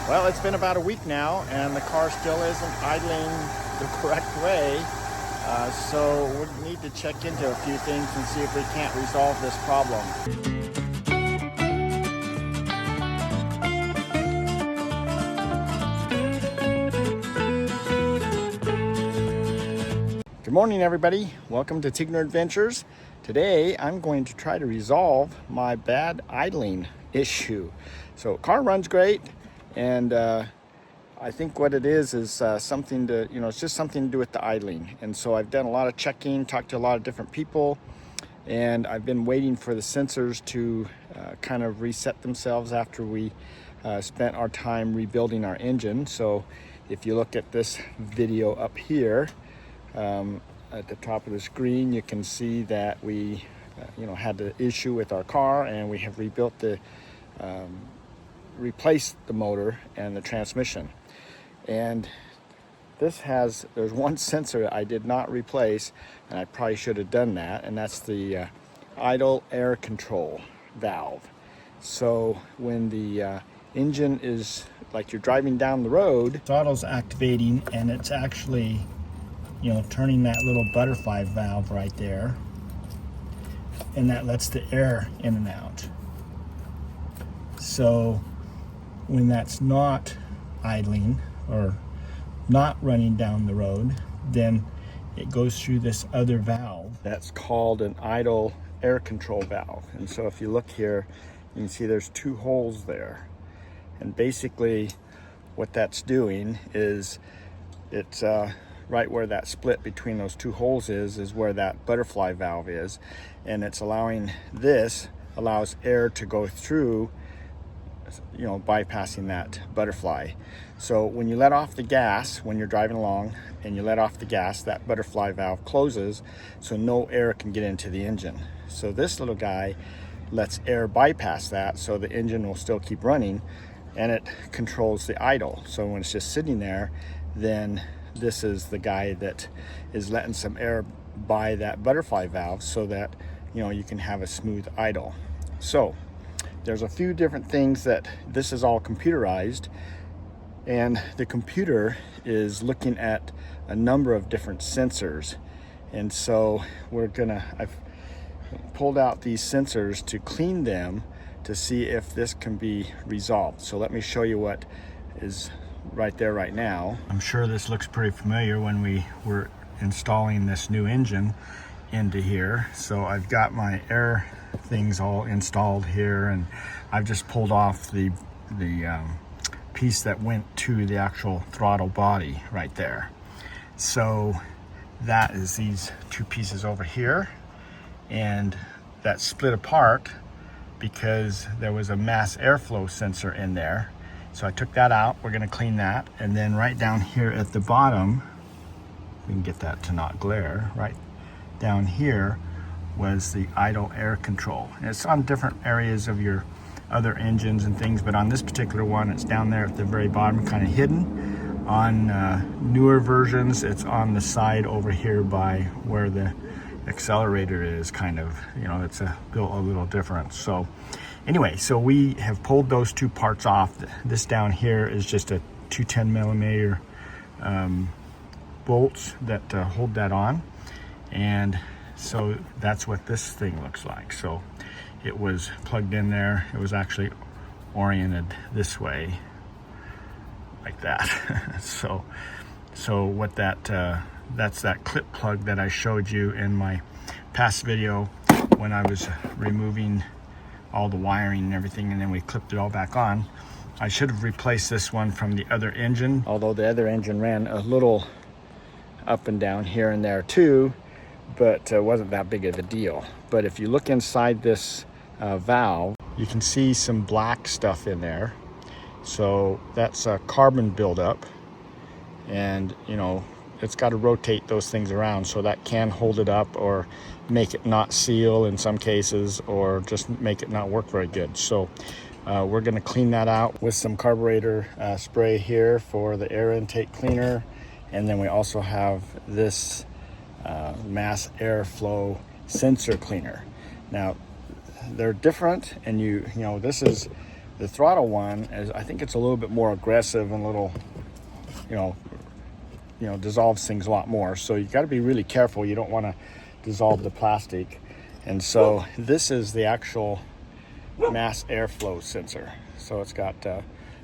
Well, it's been about a week now and the car still isn't idling the correct way. So we need to check into a few things and see if we can't resolve this problem. Good morning, everybody. Welcome to Tigner Adventures. Today, I'm going to try to resolve my bad idling issue. So, car runs great, and I think what it is something to, it's just something to do with the idling. And so I've done a lot of checking, talked to a lot of different people, and I've been waiting for the sensors to kind of reset themselves after we spent our time rebuilding our engine. So if you look at this video up here, at the top of the screen, you can see that we had the issue with our car, and we have rebuilt replaced the motor and the transmission. And there's one sensor I did not replace, and I probably should have done that, and that's the idle air control valve. So when the engine is, like you're driving down the road, throttle's activating, and it's actually turning that little butterfly valve right there, and that lets the air in and out. So when that's not idling or not running down the road, then it goes through this other valve that's called an idle air control valve. And so if you look here, you can see there's two holes there, and basically what that's doing is it's right where that split between those two holes is where that butterfly valve is, and it's allows air to go through, bypassing that butterfly. So when you let off the gas, when you're driving along and you let off the gas, that butterfly valve closes, so no air can get into the engine. So this little guy lets air bypass that, so the engine will still keep running, and it controls the idle. So when it's just sitting there, then this is the guy that is letting some air by that butterfly valve so that you can have a smooth idle. So there's a few different things that this is all computerized, and the computer is looking at a number of different sensors. And so I've pulled out these sensors to clean them to see if this can be resolved. So let me show you what is right there right now. I'm sure this looks pretty familiar when we were installing this new engine into here. So I've got my air things all installed here, and I've just pulled off the piece that went to the actual throttle body right there. So that is these two pieces over here, and that split apart because there was a mass airflow sensor in there. So I took that out. We're going to clean that. And then right down here at the bottom, we can get that to not glare, right down here was the idle air control. And it's on different areas of your other engines and things, but on this particular one, it's down there at the very bottom, kind of hidden. On newer versions, it's on the side over here by where the accelerator is, kind of, it's built a little different. So anyway, so we have pulled those two parts off. This down here is just a 210 millimeter bolts that hold that on. And so that's what this thing looks like. So it was plugged in there. It was actually oriented this way, like that. so what that's that clip plug that I showed you in my past video when I was removing all the wiring and everything, and then we clipped it all back on. I should have replaced this one from the other engine, although the other engine ran a little up and down here and there too, but wasn't that big of a deal. But if you look inside this valve, you can see some black stuff in there. So that's a carbon buildup, and it's got to rotate those things around, so that can hold it up or make it not seal in some cases, or just make it not work very good. So we're going to clean that out with some carburetor spray here for the air intake cleaner, and then we also have this mass airflow sensor cleaner. Now they're different, and this is the The throttle one is, I think it's a little bit more aggressive and a little, you know, dissolves things a lot more. So you got to be really careful. You don't want to dissolve the plastic. And so this is the actual mass airflow sensor. So it's got,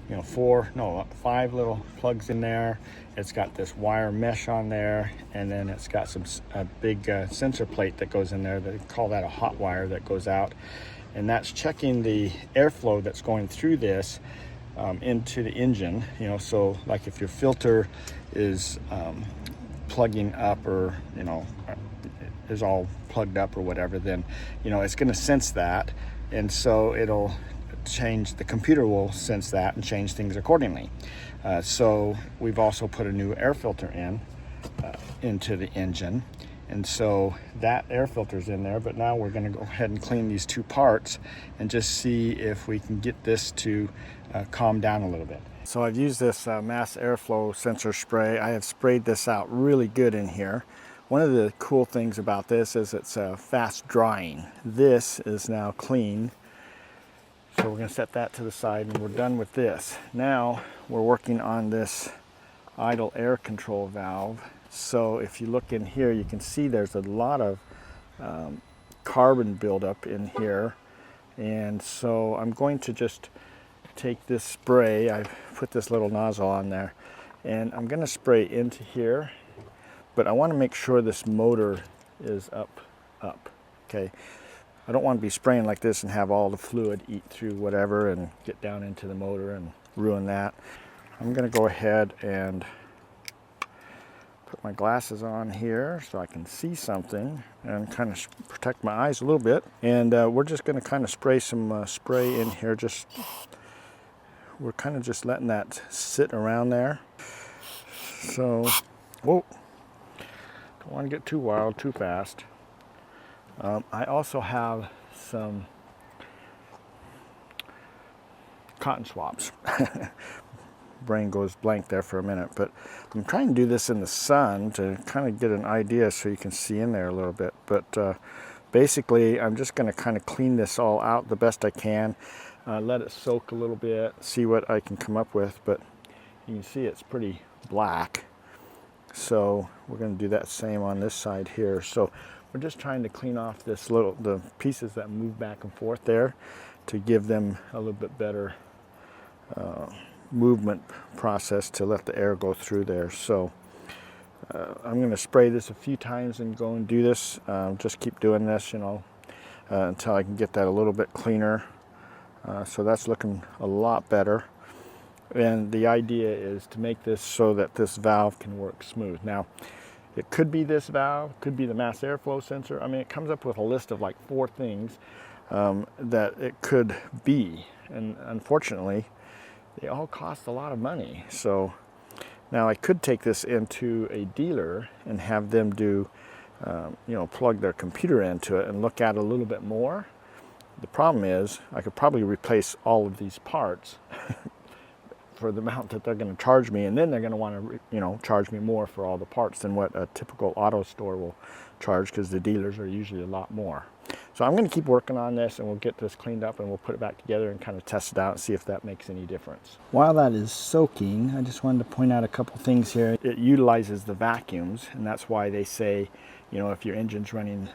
5 little plugs in there. It's got this wire mesh on there, and then it's got a big sensor plate that goes in there. They call that a hot wire that goes out, and that's checking the airflow that's going through this into the engine. So like if your filter is plugging up, or is all plugged up or whatever, then it's going to sense that, and so it'll change. The computer will sense that and change things accordingly. So we've also put a new air filter into the engine, and so that air filter's in there. But now we're going to go ahead and clean these two parts and just see if we can get this to calm down a little bit. So I've used this mass airflow sensor spray. I have sprayed this out really good in here. One of the cool things about this is it's fast drying. This is now clean. So we're going to set that to the side, and we're done with this. Now we're working on this idle air control valve. So if you look in here, you can see there's a lot of carbon buildup in here. And so I'm going to just take this spray. I've put this little nozzle on there, and I'm going to spray into here. But I want to make sure this motor is up. Okay. I don't want to be spraying like this and have all the fluid eat through whatever and get down into the motor and ruin that. I'm going to go ahead and put my glasses on here so I can see something and kind of protect my eyes a little bit. And we're just going to kind of spray some spray in here. We're kind of just letting that sit around there. So, whoa, don't want to get too wild too fast. I also have some cotton swabs. Brain goes blank there for a minute, but I'm trying to do this in the sun to kind of get an idea so you can see in there a little bit. But basically, I'm just going to kind of clean this all out the best I can, let it soak a little bit, see what I can come up with. But you can see it's pretty black. So we're going to do that same on this side here. So we're just trying to clean off the pieces that move back and forth there to give them a little bit better movement process to let the air go through there. So I'm going to spray this a few times and go and do this. Just keep doing this, until I can get that a little bit cleaner. So that's looking a lot better. And the idea is to make this so that this valve can work smooth. Now, it could be this valve, could be the mass airflow sensor. I mean, it comes up with a list of like 4 things that it could be. And unfortunately, they all cost a lot of money. So now I could take this into a dealer and have them do, plug their computer into it and look at it a little bit more. The problem is I could probably replace all of these parts for the amount that they're going to charge me, and then they're going to want to, charge me more for all the parts than what a typical auto store will charge, because the dealers are usually a lot more. So I'm going to keep working on this, and we'll get this cleaned up and we'll put it back together and kind of test it out and see if that makes any difference. While that is soaking, I just wanted to point out a couple things here. It utilizes the vacuums, and that's why they say, if your engine's running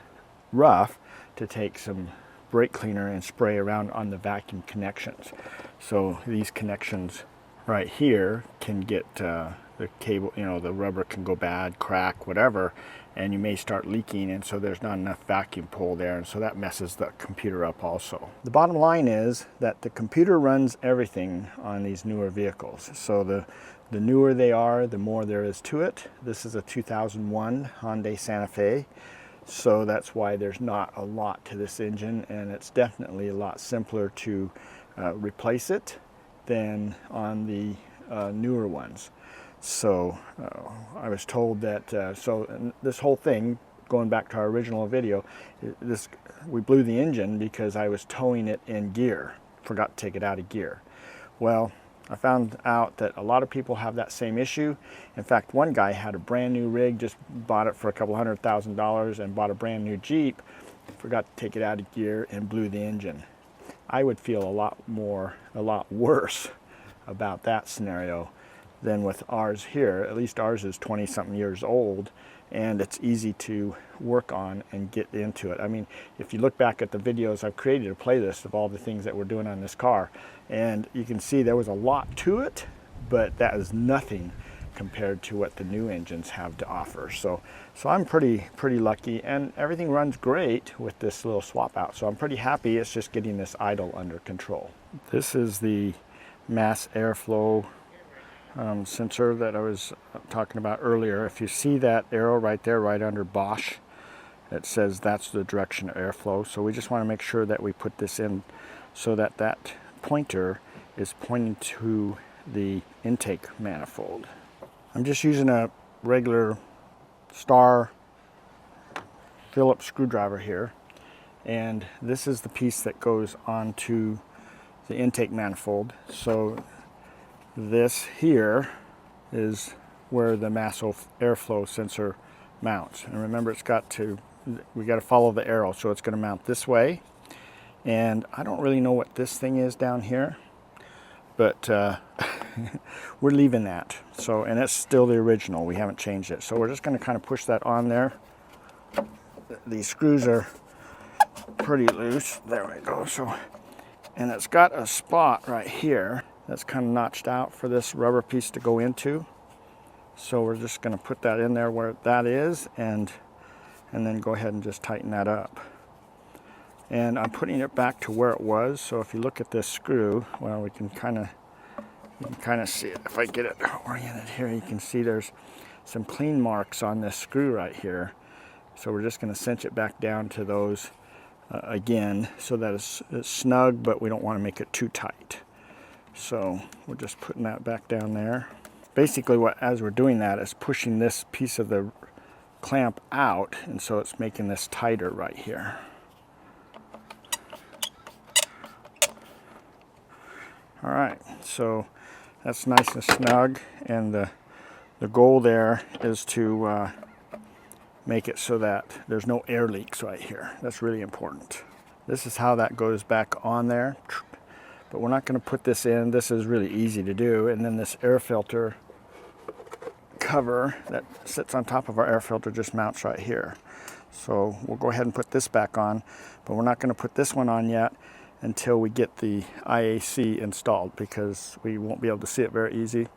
rough, to take some brake cleaner and spray around on the vacuum connections. So these connections right here can get the cable, the rubber can go bad, crack, whatever, and you may start leaking, and so there's not enough vacuum pull there, and so that messes the computer up also. The bottom line is that the computer runs everything on these newer vehicles. So the newer they are, the more there is to it. This is a 2001 Hyundai Santa Fe, so that's why there's not a lot to this engine, and it's definitely a lot simpler to replace it than on the newer ones. So I was told that, this whole thing, going back to our original video, we blew the engine because I was towing it in gear, forgot to take it out of gear. Well, I found out that a lot of people have that same issue. In fact, one guy had a brand new rig, just bought it for a couple $100,000 and bought a brand new Jeep, forgot to take it out of gear and blew the engine. I would feel a lot worse about that scenario than with ours here. At least ours is 20 something years old, and it's easy to work on and get into it. I mean, if you look back at the videos, I've created a playlist of all the things that we're doing on this car, and you can see there was a lot to it, but that is nothing compared to what the new engines have to offer. So I'm pretty lucky, and everything runs great with this little swap out. So I'm pretty happy. It's just getting this idle under control. This is the mass airflow sensor that I was talking about earlier. If you see that arrow right there, right under Bosch, it says that's the direction of airflow. So we just want to make sure that we put this in so that that pointer is pointing to the intake manifold. I'm just using a regular star Phillips screwdriver here, and this is the piece that goes onto the intake manifold. So this here is where the mass airflow sensor mounts. And remember, we got to follow the arrow, so it's going to mount this way. And I don't really know what this thing is down here, but we're leaving that. So, and it's still the original. We haven't changed it. So we're just going to kind of push that on there. These screws are pretty loose. There we go. So, and it's got a spot right here that's kind of notched out for this rubber piece to go into. So we're just going to put that in there where that is, and then go ahead and just tighten that up. And I'm putting it back to where it was. So if you look at this screw, well, you can kind of see it. If I get it oriented here, you can see there's some clean marks on this screw right here. So we're just going to cinch it back down to those again, so that it's snug, but we don't want to make it too tight. So we're just putting that back down there. Basically, as we're doing that, is pushing this piece of the clamp out, and so it's making this tighter right here. All right, so that's nice and snug, and the goal there is to make it so that there's no air leaks right here. That's really important. This is how that goes back on there, but we're not going to put this in. This is really easy to do. And then this air filter cover that sits on top of our air filter just mounts right here. So we'll go ahead and put this back on, but we're not going to put this one on yet until we get the IAC installed, because we won't be able to see it very easy.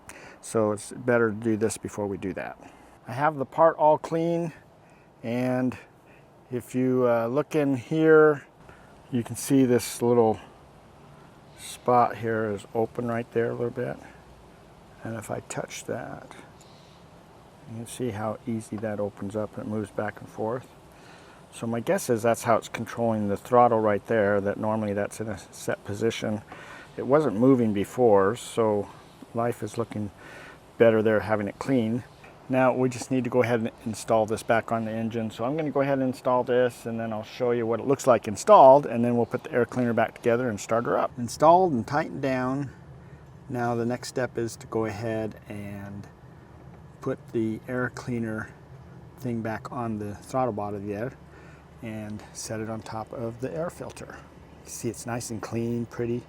So it's better to do this before we do that. I have the part all clean, and if you look in here, you can see this little spot here is open right there a little bit. And if I touch that, you can see how easy that opens up and it moves back and forth. So my guess is that's how it's controlling the throttle right there, that normally that's in a set position. It wasn't moving before, so life is looking better there having it clean. Now we just need to go ahead and install this back on the engine. So I'm going to go ahead and install this, and then I'll show you what it looks like installed, and then we'll put the air cleaner back together and start her up. Installed and tightened down. Now the next step is to go ahead and put the air cleaner thing back on the throttle body there and set it on top of the air filter. You see it's nice and clean, pretty.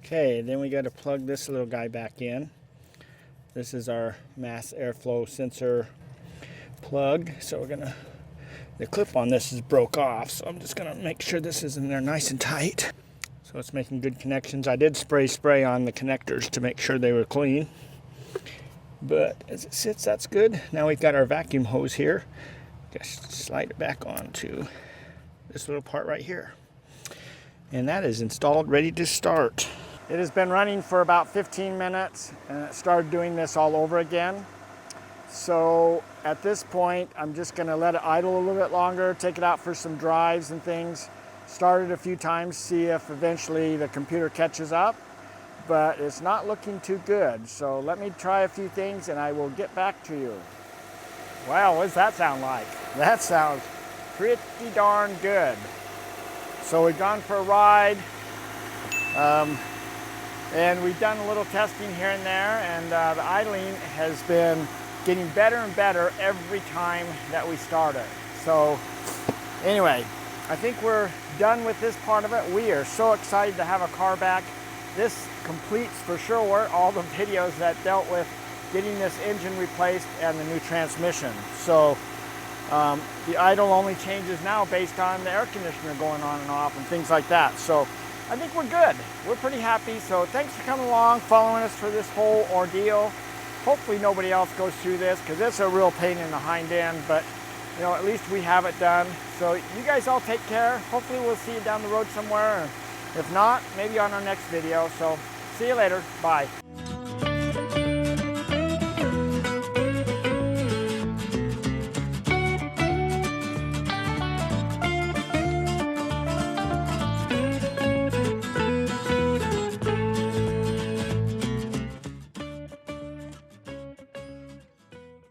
Okay, then we got to plug this little guy back in. This is our mass airflow sensor plug. So we're gonna, the clip on this is broke off, so I'm just gonna make sure this is in there nice and tight. So it's making good connections. I did spray on the connectors to make sure they were clean. But as it sits, that's good. Now we've got our vacuum hose here. Just slide it back onto this little part right here. And that is installed, ready to start. It has been running for about 15 minutes, and it started doing this all over again. So at this point, I'm just gonna let it idle a little bit longer, take it out for some drives and things. Start it a few times, see if eventually the computer catches up. But it's not looking too good. So let me try a few things and I will get back to you. Wow, what does that sound like? That sounds pretty darn good. So we've gone for a ride, and we've done a little testing here and there, and the idling has been getting better and better every time that we start it. So Anyway, I think we're done with this part of it. We are so excited to have a car back. This completes for sure all the videos that dealt with getting this engine replaced and the new transmission. So the idle only changes now based on the air conditioner going on and off and things like that. So I think we're good. We're pretty happy. So thanks for coming along, following us for this whole ordeal. Hopefully nobody else goes through this, because it's a real pain in the hind end, but you know, at least we have it done. So you guys all take care. Hopefully we'll see you down the road somewhere. If not, maybe on our next video. So see you later. Bye.